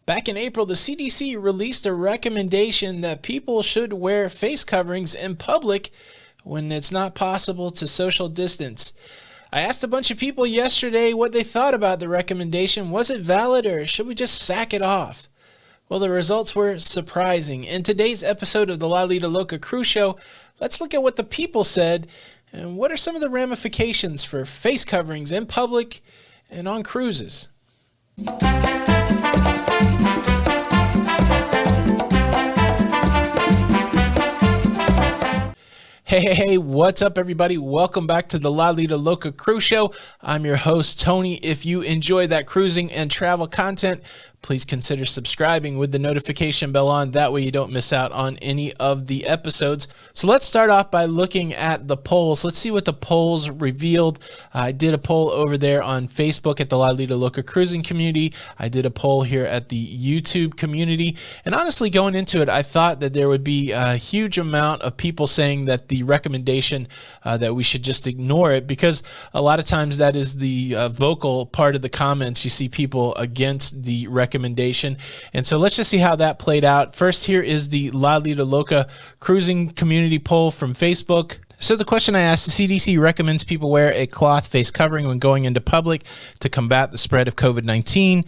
Back in April, the CDC released a recommendation that people should wear face coverings in public when it's not possible to social distance. I asked a bunch of people yesterday what they thought about the recommendation. Was it valid, or should we just sack it off? Well, the results were surprising. In today's episode of the Lido Loca Cruise Show, let's look at what the people said and what are some of the ramifications for face coverings in public and on cruises. Hey, what's up, everybody? Welcome back to the Lido Loca Cruise Show. I'm your host, Tony. If you enjoy that cruising and travel content, please consider subscribing with the notification bell on. That way you don't miss out on any of the episodes. So let's start off by looking at the polls. Let's see what the polls revealed. I did a poll over there on Facebook at the Lido Loca Cruising Community. I did a poll here at the YouTube community. And honestly, going into it, I thought that there would be a huge amount of people saying that the recommendation that we should just ignore it, because a lot of times that is the vocal part of the comments. You see people against the recommendation. And so let's just see how that played out. First, here is the Lido Loca Cruising Community poll from Facebook. So the question I asked, the CDC recommends people wear a cloth face covering when going into public to combat the spread of COVID-19.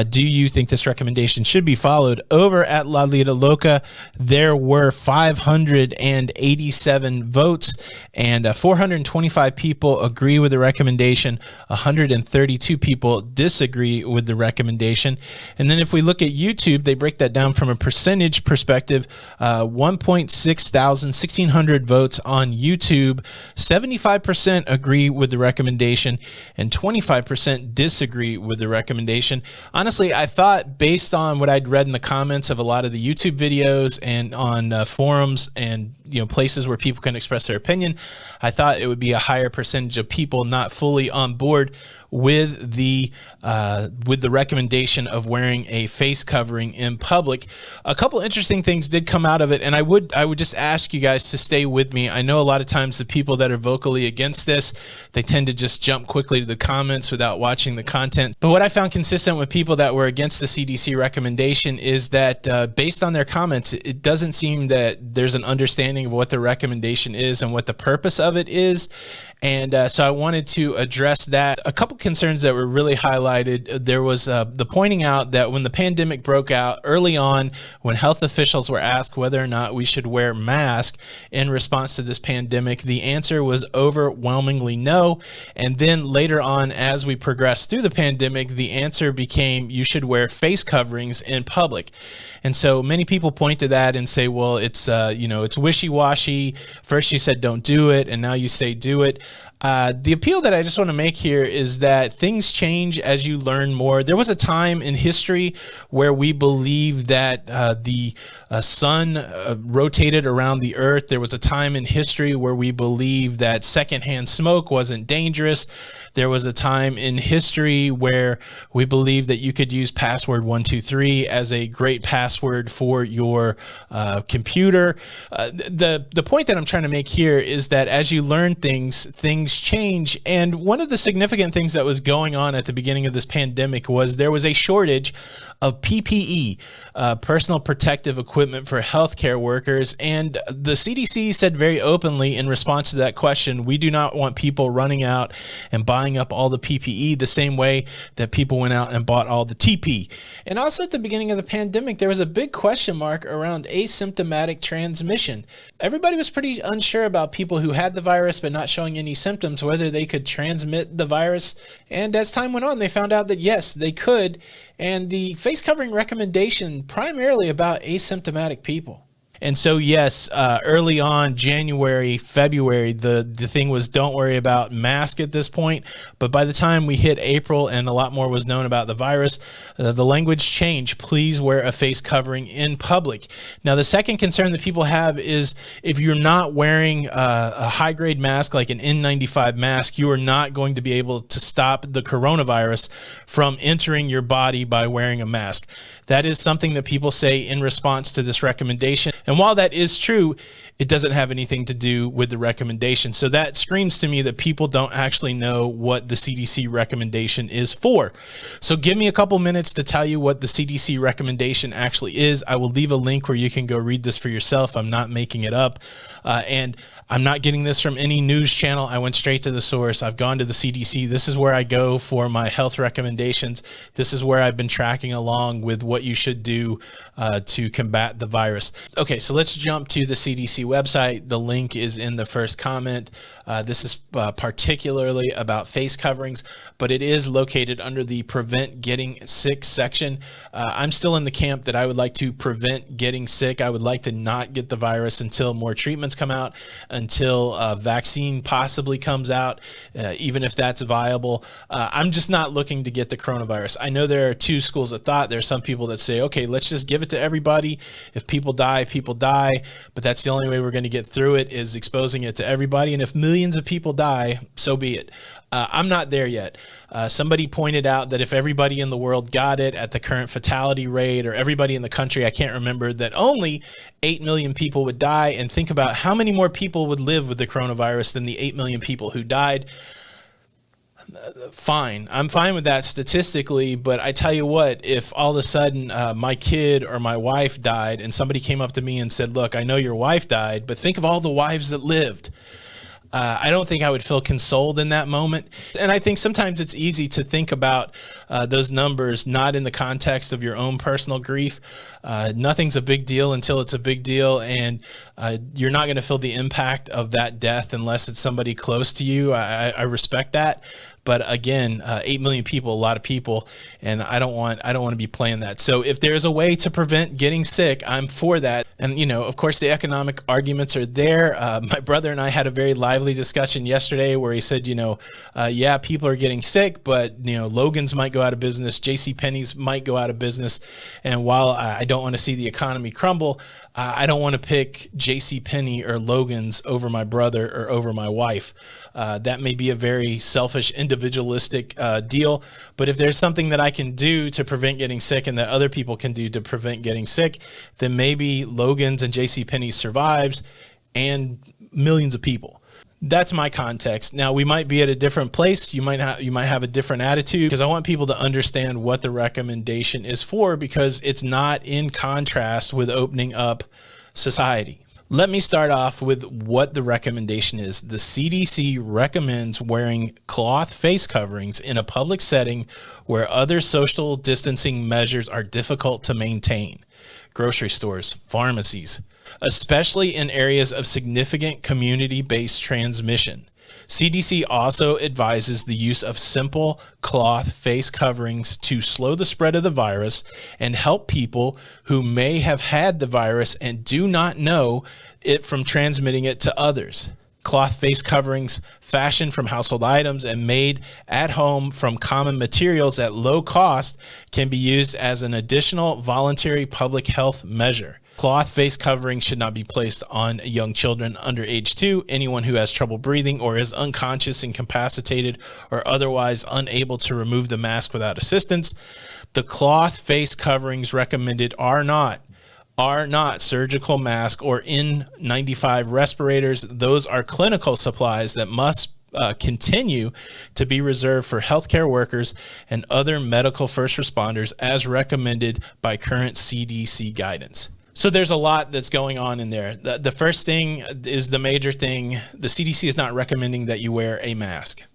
Do you think this recommendation should be followed? Over at Lido Loca, there were 587 votes, and 425 people agree with the recommendation. 132 people disagree with the recommendation. And then if we look at YouTube, they break that down from a percentage perspective. 1,600 votes on YouTube. 75% agree with the recommendation, and 25% disagree with the recommendation. Honestly, I thought, based on what I'd read in the comments of a lot of the YouTube videos and on forums and places where people can express their opinion, I thought it would be a higher percentage of people not fully on board with the recommendation of wearing a face covering in public. A couple interesting things did come out of it, and I would just ask you guys to stay with me. I know a lot of times the people that are vocally against this, they tend to just jump quickly to the comments without watching the content. But what I found consistent with people that were against the CDC recommendation is that based on their comments, it doesn't seem that there's an understanding of what the recommendation is and what the purpose of it is. And so I wanted to address that. A couple concerns that were really highlighted. There was the pointing out that when the pandemic broke out early on, when health officials were asked whether or not we should wear masks in response to this pandemic, the answer was overwhelmingly no. And then later on, as we progressed through the pandemic, the answer became you should wear face coverings in public. And so many people point to that and say, well, it's it's wishy-washy. First you said don't do it, and now you say do it. The appeal that I just want to make here is that things change as you learn more. There was a time in history where we believed that the sun rotated around the earth. There was a time in history where we believed that secondhand smoke wasn't dangerous. There was a time in history where we believed that you could use password 123 as a great password for your computer. The point that I'm trying to make here is that as you learn things change. And one of the significant things that was going on at the beginning of this pandemic was there was a shortage of PPE, personal protective equipment for healthcare workers. And the CDC said very openly in response to that question, we do not want people running out and buying up all the PPE the same way that people went out and bought all the TP. And also at the beginning of the pandemic, there was a big question mark around asymptomatic transmission. Everybody was pretty unsure about people who had the virus but not showing any symptoms, whether they could transmit the virus. And as time went on, they found out that yes, they could. And the face covering recommendation primarily about asymptomatic people. And so, yes, early on, January, February, the thing was don't worry about mask at this point. But by the time we hit April and a lot more was known about the virus, the language changed. Please wear a face covering in public. Now, the second concern that people have is if you're not wearing a high-grade mask like an N95 mask, you are not going to be able to stop the coronavirus from entering your body by wearing a mask. That is something that people say in response to this recommendation. And And while that is true, it doesn't have anything to do with the recommendation. So that screams to me that people don't actually know what the CDC recommendation is for. So give me a couple minutes to tell you what the CDC recommendation actually is. I will leave a link where you can go read this for yourself. I'm not making it up. And I'm not getting this from any news channel. I went straight to the source. I've gone to the CDC. This is where I go for my health recommendations. This is where I've been tracking along with what you should do to combat the virus. Okay, so let's jump to the CDC website. The link is in the first comment. This is particularly about face coverings, but it is located under the Prevent Getting Sick section. I'm still in the camp that I would like to prevent getting sick. I would like to not get the virus until more treatments come out, until a vaccine possibly comes out, even if that's viable. I'm just not looking to get the coronavirus. I know there are two schools of thought. There are some people that say, okay, let's just give it to everybody. If people die, people die. But that's the only way we're going to get through it, is exposing it to everybody. And if millions of people die, so be it. I'm not there yet. Somebody pointed out that if everybody in the world got it at the current fatality rate, or everybody in the country, I can't remember, that only 8 million people would die. And think about how many more people would live with the coronavirus than the 8 million people who died. Fine. I'm fine with that statistically, but I tell you what, if all of a sudden my kid or my wife died and somebody came up to me and said, look, I know your wife died, but think of all the wives that lived. I don't think I would feel consoled in that moment. And I think sometimes it's easy to think about those numbers not in the context of your own personal grief. Nothing's a big deal until it's a big deal, and you're not going to feel the impact of that death unless it's somebody close to you. I respect that. But again, 8 million people, a lot of people, and I don't want to be playing that. So if there's a way to prevent getting sick, I'm for that. And, you know, of course, the economic arguments are there. My brother and I had a very lively discussion yesterday where he said, you know, yeah, people are getting sick, but, you know, Logan's might go out of business. JCPenney's might go out of business. And while I don't want to see the economy crumble, I don't want to pick JCPenney or Logan's over my brother or over my wife. That may be a very selfish, individualistic deal, but if there's something that I can do to prevent getting sick and that other people can do to prevent getting sick, then maybe Logan's and JCPenney survives and millions of people. That's my context. Now, we might be at a different place. You might have a different attitude, because I want people to understand what the recommendation is for, because it's not in contrast with opening up society. Let me start off with what the recommendation is. The CDC recommends wearing cloth face coverings in a public setting where other social distancing measures are difficult to maintain. Grocery stores, pharmacies, especially in areas of significant community-based transmission. CDC also advises the use of simple cloth face coverings to slow the spread of the virus and help people who may have had the virus and do not know it from transmitting it to others. Cloth face coverings, fashioned from household items and made at home from common materials at low cost, can be used as an additional voluntary public health measure. Cloth face coverings should not be placed on young children under age 2, anyone who has trouble breathing or is unconscious, incapacitated, or otherwise unable to remove the mask without assistance. The cloth face coverings recommended are not surgical masks or N95 respirators. Those are clinical supplies that must continue to be reserved for healthcare workers and other medical first responders as recommended by current CDC guidance. So there's a lot that's going on in there. The first thing is the major thing. The CDC is not recommending that you wear a mask.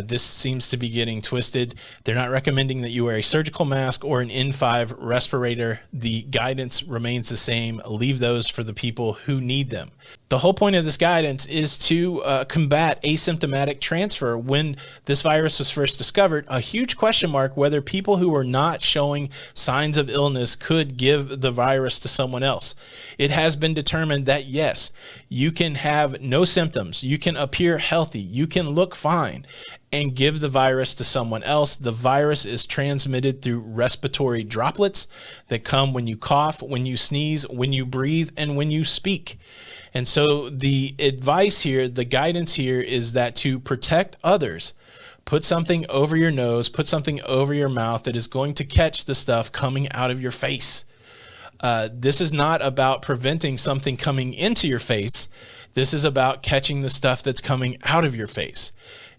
This seems to be getting twisted. They're not recommending that you wear a surgical mask or an N5 respirator. The guidance remains the same. Leave those for the people who need them. The whole point of this guidance is to combat asymptomatic transfer. When this virus was first discovered, a huge question mark whether people who were not showing signs of illness could give the virus to someone else. It has been determined that yes, you can have no symptoms, you can appear healthy, you can look fine, and give the virus to someone else. The virus is transmitted through respiratory droplets that come when you cough, when you sneeze, when you breathe, and when you speak. And so the advice here, the guidance here is that to protect others, put something over your nose, put something over your mouth that is going to catch the stuff coming out of your face. This is not about preventing something coming into your face. This is about catching the stuff that's coming out of your face.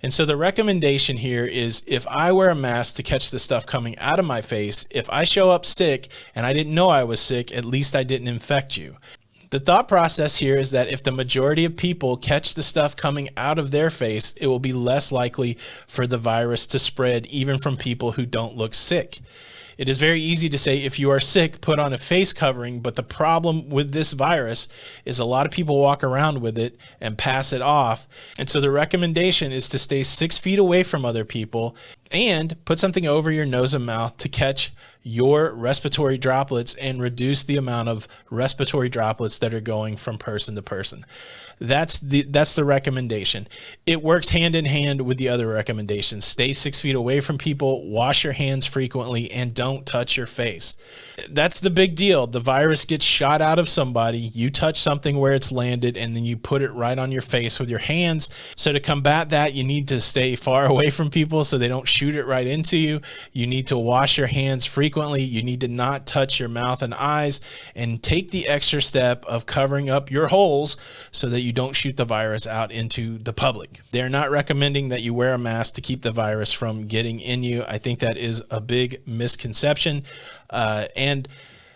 And so the recommendation here is, if I wear a mask to catch the stuff coming out of my face, if I show up sick and I didn't know I was sick, at least I didn't infect you. The thought process here is that if the majority of people catch the stuff coming out of their face, it will be less likely for the virus to spread even from people who don't look sick. It is very easy to say, if you are sick, put on a face covering, but the problem with this virus is a lot of people walk around with it and pass it off. And so the recommendation is to stay 6 feet away from other people and put something over your nose and mouth to catch your respiratory droplets and reduce the amount of respiratory droplets that are going from person to person. That's the recommendation. It works hand in hand with the other recommendations. Stay 6 feet away from people, wash your hands frequently, and don't touch your face. That's the big deal. The virus gets shot out of somebody, you touch something where it's landed, and then you put it right on your face with your hands. So to combat that, you need to stay far away from people so they don't shoot it right into you. You need to wash your hands frequently. You need to not touch your mouth and eyes, and take the extra step of covering up your holes so that you don't shoot the virus out into the public. They're not recommending that you wear a mask to keep the virus from getting in you. I think that is a big misconception. And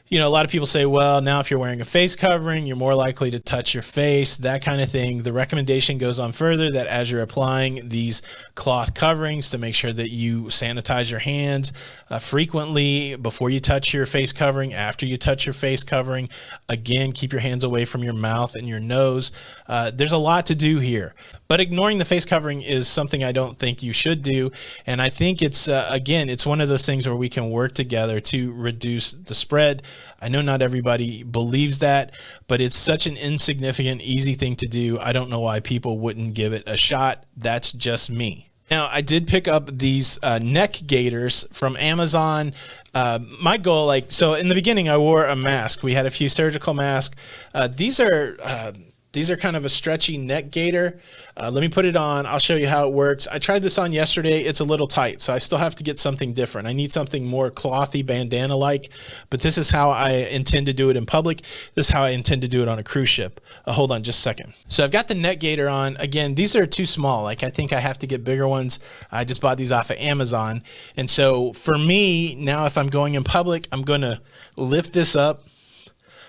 you know, a lot of people say, well, now if you're wearing a face covering, you're more likely to touch your face, that kind of thing. The recommendation goes on further that as you're applying these cloth coverings, to make sure that you sanitize your hands frequently before you touch your face covering, after you touch your face covering. Again, keep your hands away from your mouth and your nose. There's a lot to do here. But ignoring the face covering is something I don't think you should do. And I think it's, again, it's one of those things where we can work together to reduce the spread. I know not everybody believes that, but it's such an insignificant, easy thing to do. I don't know why people wouldn't give it a shot. That's just me. Now, I did pick up these neck gaiters from Amazon. My goal, so in the beginning, I wore a mask. We had a few surgical masks. These are kind of a stretchy neck gaiter. Let me put it on. I'll show you how it works. I tried this on yesterday. It's a little tight, so I still have to get something different. I need something more clothy, bandana-like, but this is how I intend to do it in public. This is how I intend to do it on a cruise ship. Hold on just a second. So I've got the neck gaiter on. Again, these are too small. I think I have to get bigger ones. I just bought these off of Amazon. And so for me, now if I'm going in public, I'm going to lift this up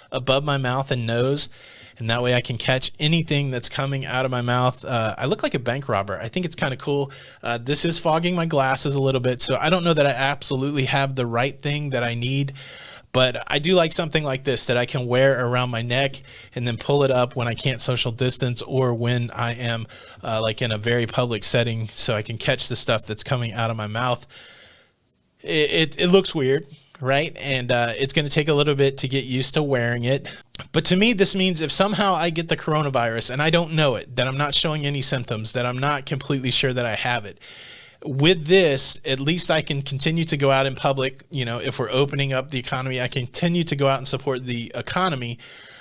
above my mouth and nose, and that way I can catch anything that's coming out of my mouth. I look like a bank robber. I think it's kind of cool. This is fogging my glasses a little bit, so I don't know that I absolutely have the right thing that I need, but I do like something like this that I can wear around my neck and then pull it up when I can't social distance, or when I am like in a very public setting, so I can catch the stuff that's coming out of my mouth. It looks weird, right? And it's going to take a little bit to get used to wearing it. But to me, this means if somehow I get the coronavirus and I don't know it, that I'm not showing any symptoms, that I'm not completely sure that I have it, with this, at least I can continue to go out in public. You know, if we're opening up the economy, I continue to go out and support the economy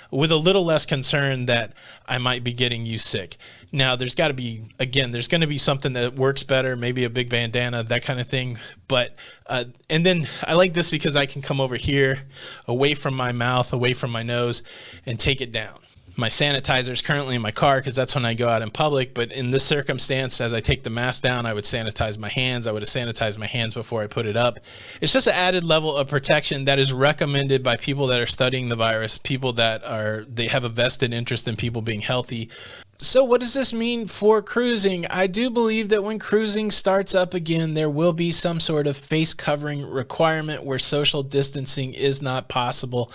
with a little less concern that I might be getting you sick. Now, there's got to be, again, there's going to be something that works better, maybe a big bandana, that kind of thing. But, and then I like this because I can come over here, away from my mouth, away from my nose, and take it down. My sanitizer is currently in my car because that's when I go out in public. But in this circumstance, as I take the mask down, I would sanitize my hands. I would have sanitized my hands before I put it up. It's just an added level of protection that is recommended by people that are studying the virus, people that they have a vested interest in people being healthy. So what does this mean for cruising? I do believe that when cruising starts up again, there will be some sort of face covering requirement where social distancing is not possible.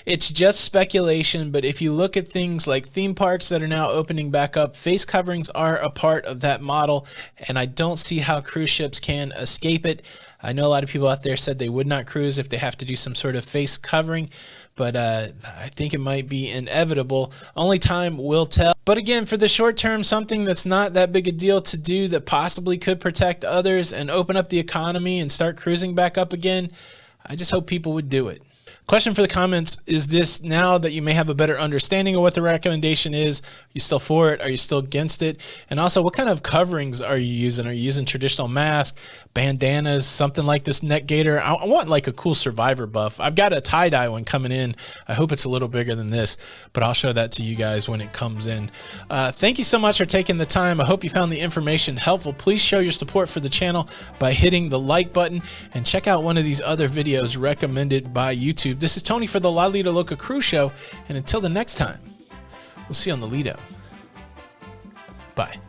It's just speculation, but if you look at things like theme parks that are now opening back up, face coverings are a part of that model, and I don't see how cruise ships can escape it. I know a lot of people out there said they would not cruise if they have to do some sort of face covering, but I think it might be inevitable. Only time will tell. But again, for the short term, something that's not that big a deal to do that possibly could protect others and open up the economy and start cruising back up again, I just hope people would do it. Question for the comments, is this now that you may have a better understanding of what the recommendation is, are you still for it? Are you still against it? And also, what kind of coverings are you using? Are you using traditional masks, bandanas, something like this neck gaiter? I want like a cool survivor buff. I've got a tie-dye one coming in. I hope it's a little bigger than this, but I'll show that to you guys when it comes in. Thank you so much for taking the time. I hope you found the information helpful. Please show your support for the channel by hitting the like button and check out one of these other videos recommended by YouTube. This is Tony for the Lido Loca Crew Show, and until the next time, we'll see you on the Lido. Bye.